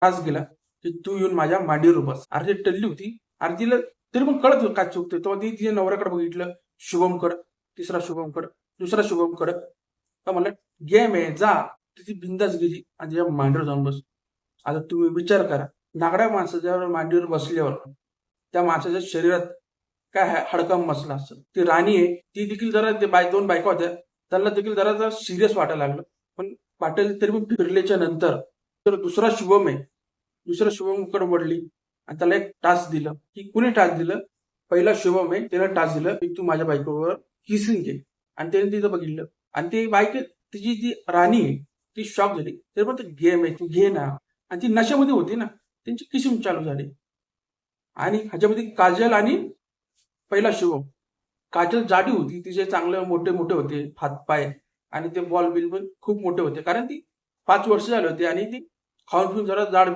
त्रास गेला की तू येऊन माझ्या मांडीवर बस. अरे ती टल्ली होती. अरे तिला तरी पण कळत होतं काय चुकतंय. तेव्हा ती तिच्या नवऱ्याकडे बघितलं, शुभमकडं, तिसरा शुभमकडं, दुसरा शुभमकडं. तर म्हणलं गेम आहे जा. ती बिंदास गेली आणि तिच्या मांडीवर जाऊन बस. आता तुम्ही विचार करा, नागड्या माणसाच्या मांडीवर बसल्यावर त्या माणसाच्या शरीरात काय हाडकं मसला असेल. ती राणी आहे, ती देखील जरा ते दोन बायका होत्या, त्यांना देखील जरा सिरियस वाटायला लागलं. पण पाटील तरी पण फिरल्याच्या नंतर तर दुसरा शुभम आहे, दुसऱ्या शुभमकडे वळली आणि त्याला एक टास्क दिलं. की कुणी टास्क दिलं? पहिला शुभम आहे, त्यानं टास्क दिलं की तू माझ्या बायकोवर किसिंग घे. आणि त्याने तिथं बघितलं आणि ती बायको, तिची जी राणी आहे ती शॉक झाली. तरी पण ते गेम आहे, तू घे ना. आणि ती नशेमध्ये होती ना, त्यांची किसिंग चालू झाली. आणि ह्याच्यामध्ये काजल आणि पहिला शुभम. काजल जाडी होती, तिचे चांगले मोठे मोठे होते हातपाय आणि ते बॉल बिल पण खूप मोठे होते, कारण ती 5 वर्ष झाले होते आणि ती खाऊन पिऊन जरा जाड